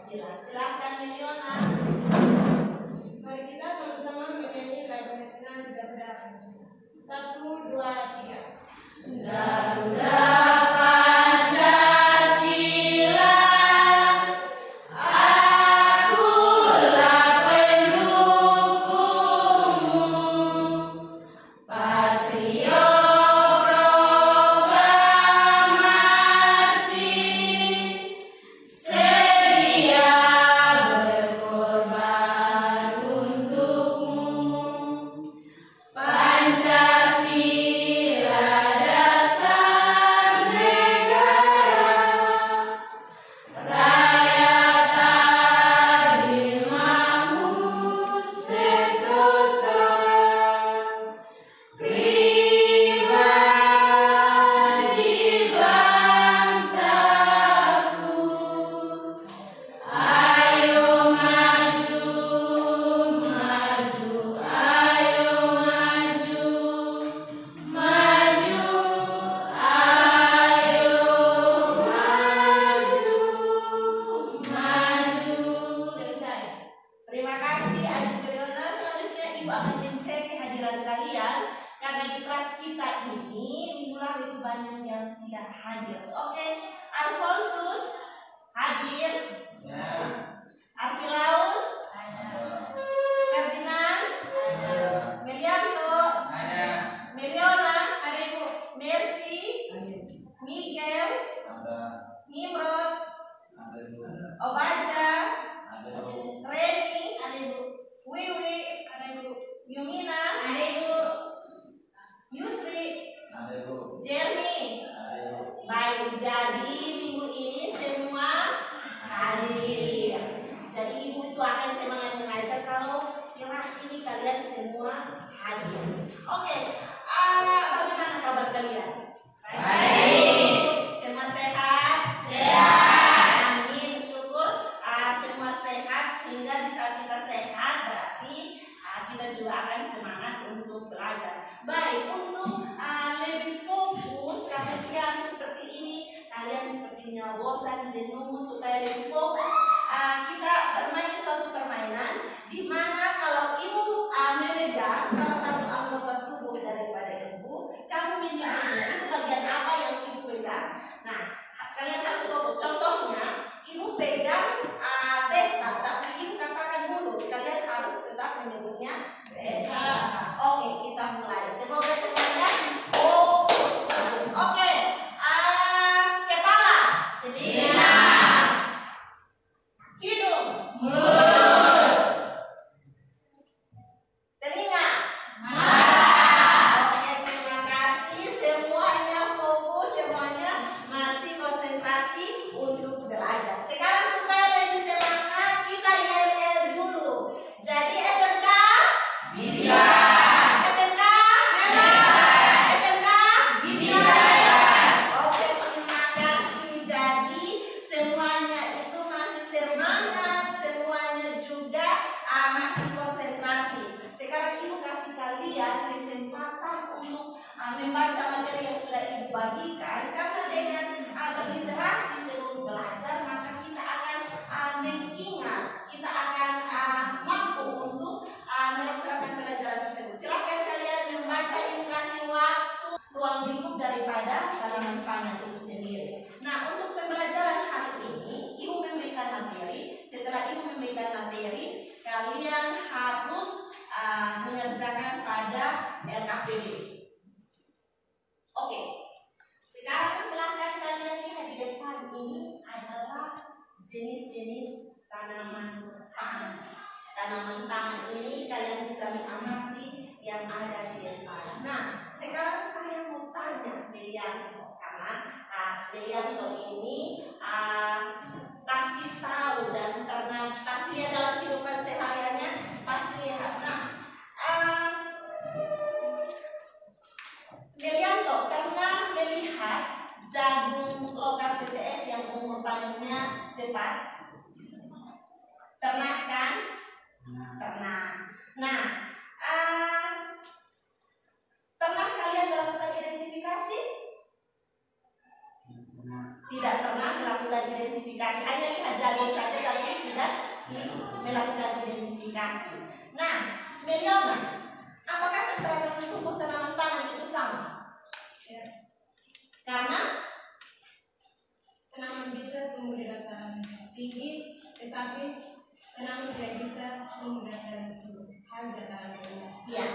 Pancasila. Silakan Meliona. Mari kita sama-sama menyanyi lagu nasional Garuda Pancasila. 1, 2, 3. Garuda jenis-jenis tanaman pangan. Tanaman pangan ini kalian bisa mengamati yang ada di depan. Nah, sekarang saya mau tanya Melianto, karena Melianto ini pasti tahu dan karena pasti ya dalam kehidupan sehariannya pasti lihat. Nah, Melianto pernah melihat jagung lokal BTS yang umur panennya cepat? Pernah kan? Pernah. Nah, pernah kalian melakukan identifikasi? Tidak pernah melakukan identifikasi. Nah, Meliana, apakah persyaratan tumbuh tanaman pangan itu sama? Yes. Karena Tanaman bisa tumbuh di dataran tinggi, tetapi tanaman tidak bisa tumbuh di dataran rendah. ya,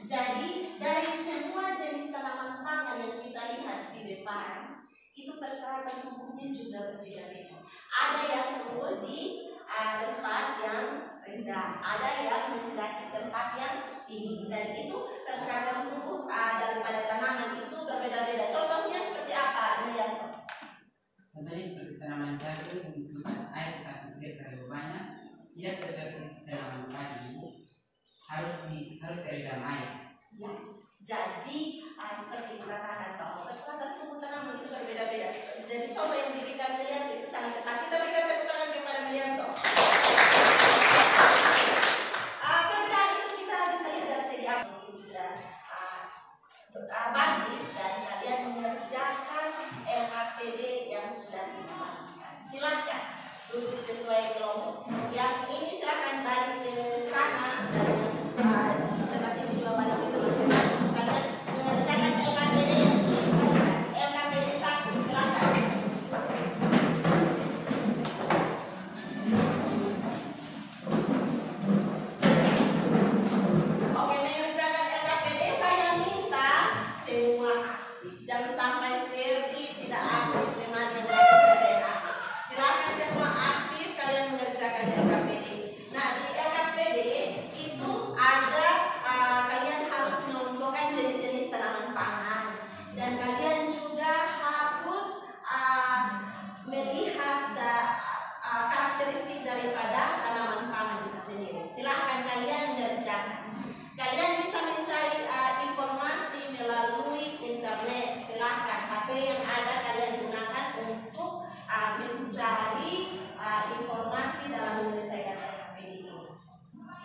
jadi dari semua jenis tanaman pangan yang kita lihat di depan, itu persyaratan tumbuhnya juga berbeda-beda. Ada yang tumbuh di tempat yang rendah, ada yang mendaki tempat yang tinggi. Jadi itu persyaratan tumbuh daripada tanaman itu berbeda-beda. Contohnya seperti apa, Yanto? Contohnya seperti tanaman jagung membutuhkan air tapi tidak terlalu banyak. Tidak seperti tanaman padi harus terendam air. Ya, jadi seperti itu katakan bahwa persyaratan tumbuh tanaman itu berbeda-beda. Jadi coba yang diberikan Melianto itu sangat tepat. Kita berikan tepuk tangan kepada Melianto. Perbedaan itu kita bisa lihat dari segi apa itu sudah banding dan kalian mengerjakan LKPD yang sudah dibagikan. Silakan duduk sesuai kelompok. Yang ini silakan balik ke sana dan sebelah sini juga balik ke teman-teman. Kalian mengerjakan LKPD yang sudah dibagikan. LKPD 1 silakan. Oke, mengerjakan LKPD saya minta semua aktif. Jangan sampai Ferdi tidak aktif, teman yang lain saja yang aktif. Silakan semua aktif kalian mengerjakan LKPD. Nah, di LKPD itu ada kalian harus mengelompokkan jenis-jenis tanaman pangan dan kalian juga harus melihat karakteristik daripada tanaman pangan itu sendiri. Silahkan kalian mengerjakan. Kalian bisa mencari informasi melalui internet. Silahkan HP yang ada kalian gunakan untuk mencari informasi dalam menyelesaikan LKPD ini.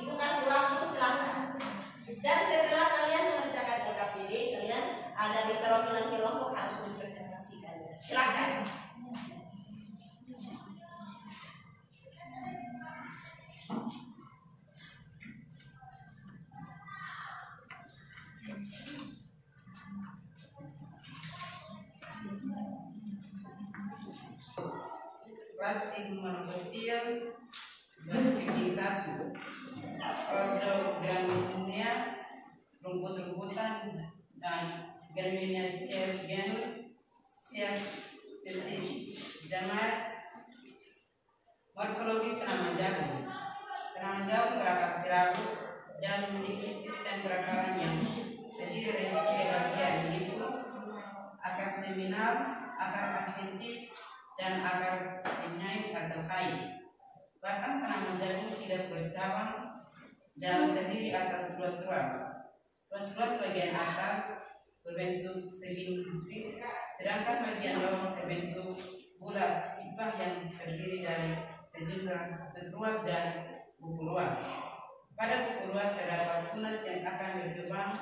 Ibu kasih waktu silahkan. Dan setelah kalian mengerjakan LKPD, kalian dari perwakilan kelompok harus mempresentasikan. Silahkan. Kelas ilmu kecil berpikir 1. Organnya rumput-rumputan dan Gramineaceae genus spesies. Jenis morfologi tanaman jagung. Tanaman jagung berakar sirabu dan memiliki sistem perakaran yang terdiri dari 3 bagian, yaitu akar seminal, akar adventif, dan akar penyai atau kayu. Batang tanaman jagung tidak bercabang dan terdiri atas ruas-ruas. Ruas-ruas bagian atas berbentuk silindris, sedangkan bagian bawah terbentuk bulat pipa yang terdiri dari sejumlah ruas dan buku ruas. Pada buku ruas terdapat tunas yang akan berkembang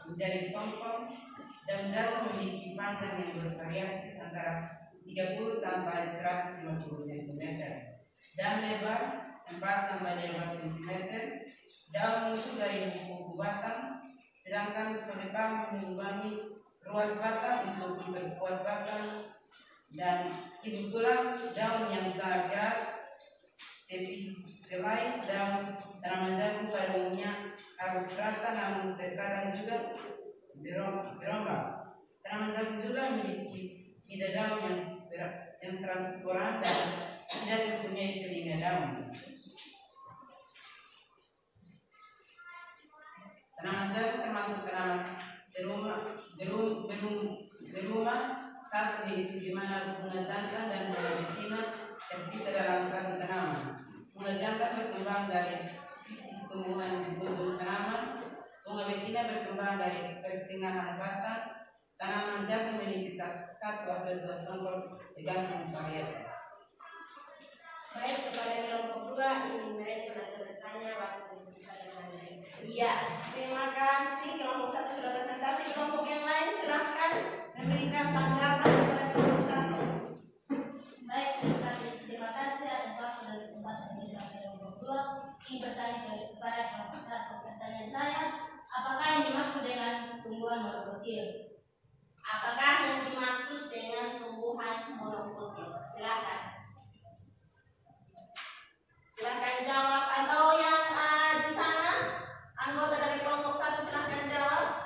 menjadi tompong, dan jagung memiliki panjang yang bervariasi antara 30 sampai 150 cm dan lebar 4 sampai 15 cm. Daun muncul dari buku batang, sedangkan penebang menyumbangi ruas batang untuk memperkuat batang, dan itu pula daun yang sangat keras. Tepi helai daun tanaman jagung pada umumnya harus rata, namun terkadang juga berombak. Tanaman jagung juga memiliki tidak daun yang transparan dan tidak mempunyai telinga daun. Tanaman jagung termasuk tanaman berumah satu, yaitu di mana bunga jantan dan bunga betina terpisah dalam satu tanaman. Bunga jantan berkembang dari tumbuhan di ujung tanaman, bunga betina berkembang dari pertengahan batang. Tanaman jagung memiliki 1 atau 2 tombol tergantung varietas. Baik, kepada kelompok 2 ingin merespon atau bertanya waktu disediakan. Iya, terima kasih. Kelompok 1 sudah presentasi. Kelompok yang lain silahkan memberikan tanggapan kepada kelompok 1. Baik, terima kasih atas waktu dan kesempatan dari kelompok 2. ingin bertanya kepada kelompok 1. Pertanyaan saya, apakah yang dimaksud dengan tumbuhan monokotil? Apakah yang dimaksud dengan tumbuhan monokotil? Silakan. Silakan jawab, atau yang di sana anggota dari kelompok 1 silakan jawab.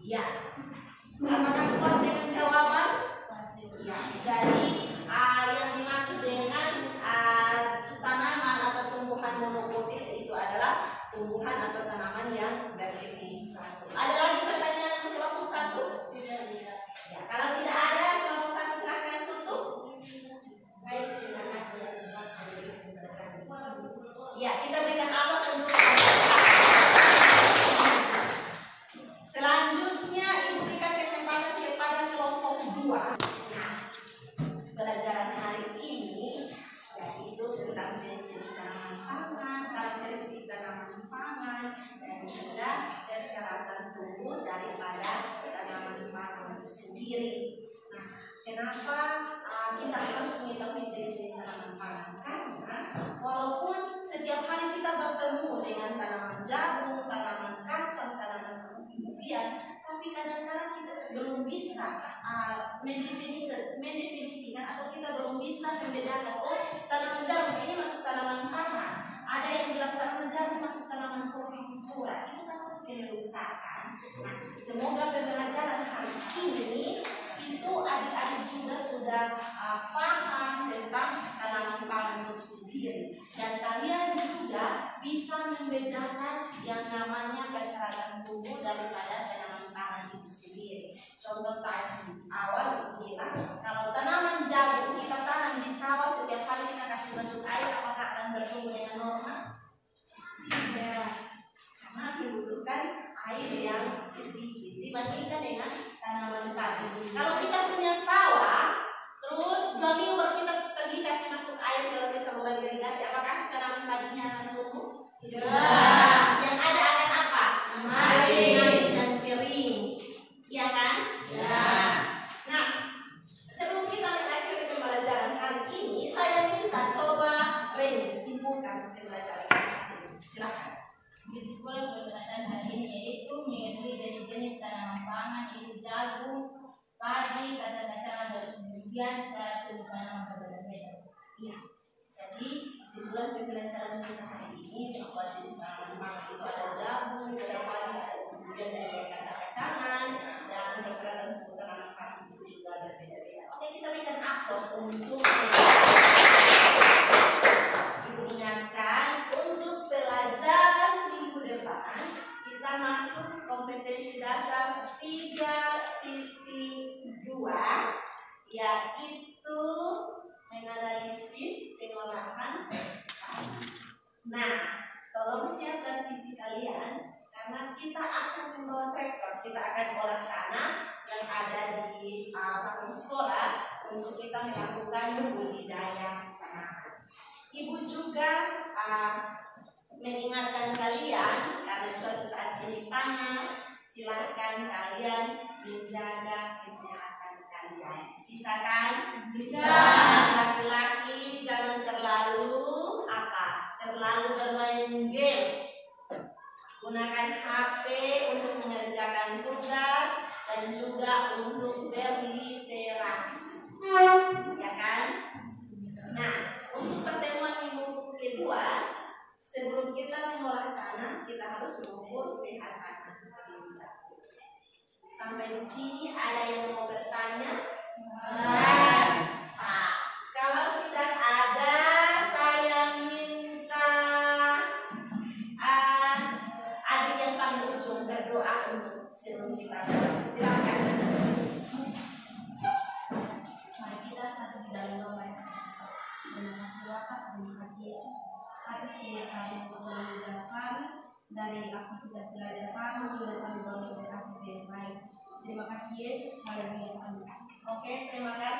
Ya. Apakah puas dengan jawaban? Ya. Jadi yang dimaksud dengan tanaman atau tumbuhan monokotil itu adalah tumbuhan atau tanaman yang bertitik satu. Ada lagi pertanyaan untuk kelompok 1? Tidak. Ya, kalau tidak ada, kelompok 1 silakan tutup. Baik, terima kasih. Ya, kita berikan aplaus untuk selanjutnya Ibu berikan kesempatan kepada kelompok 2. Nah, pelajaran hari ini yaitu tentang jenis-jenis tanaman pangan, karakteristik tanaman pangan, dan juga persyaratan tumbuh daripada tanaman pangan itu sendiri. Nah, kenapa kita harus mengetahui jenis-jenis tanaman pangan? Karena walaupun setiap hari kita bertemu dengan tanaman jagung, tanaman kacang, tanaman umbi-umbian, tapi kadang-kadang kita belum bisa mendefinisikan atau kita belum bisa membedakan, oh tanaman jagung ini masuk tanaman pangan, ada yang bilang tanaman jagung masuk tanaman hortikultura. Itu kan kelelusakan. Nah, semoga pembelajaran hari ini itu adik-adik juga sudah paham tentang tanaman pangan itu sendiri, dan kalian juga bisa membedakan yang namanya persyaratan tumbuh daripada tanaman pangan itu sendiri. Contoh tadi awal bilang kalau tanaman jagung kita tanam di sawah, setiap hari kita kasih masuk air, apakah akan bertumbuh dengan normal? Tidak, karena dibutuhkan air yang sedikit dibandingkan dengan tanaman padi. Kalau kita punya sawah, terus 2 minggu baru kita pergi kasih masuk air melalui saluran irigasi, apakah tanaman padinya akan tumbuh? Tidak. Yang ada akan apa? Mati dan kering, iya kan? Ya. Nah, sebelum kita mengakhiri pembelajaran hari ini, saya minta coba Reni simpulkan pembelajaran hari ini. Silakan. Kesimpulan pembelajaran hari ini yaitu mengetahui jenis-jenis tanaman pangan yaitu jagung, padi, kacang-kacangan, dan kemudian secara tumbuh tanaman berbeda-beda. Iya. Jadi kesimpulan pembelajaran kita hari ini bahwa jenis tanaman pangan itu ada jagung, ada padi, ada kemudian ada kacang-kacangan, dan persyaratan untuk tanaman pangan itu juga berbeda-beda. Oke, kita berikan aplaus untuk Ibu ingatkan untuk pelajaran minggu depan kita masuk kompetensi dasar 3.2 yaitu menganalisis pengolahan tanah. Nah, tolong siapkan visi kalian karena kita akan membawa traktor, kita akan olah tanah yang ada di patung sekolah untuk kita melakukan budidaya tanaman. Ibu juga mengingatkan kalian karena cuaca saat ini panas, silahkan kalian menjaga kesehatan kalian. Bisa kan? Bisa. Laki-laki jangan terlalu terlalu bermain game. Gunakan HP untuk mengerjakan tugas dan juga untuk berliterasi, ya kan? Nah, untuk pertemuan minggu kedua, sebelum kita mengolah tanah, kita harus mengukur pH tanah terlebih dahulu. Sampai di sini ada yang mau bertanya? Pas. Kalau tidak ada, saya minta adik yang paling ujung berdoa untuk sebelum kita mulai. Silakan. Mari kita satu di dalam doa. Terima kasih Bapa, terima kasih Yesus atas penyertaan untuk mengajar kami dari aktivitas belajar kami hingga kami bangun dengan aktivitas yang baik. Terima kasih Yesus, haleluya. Oke, terima kasih.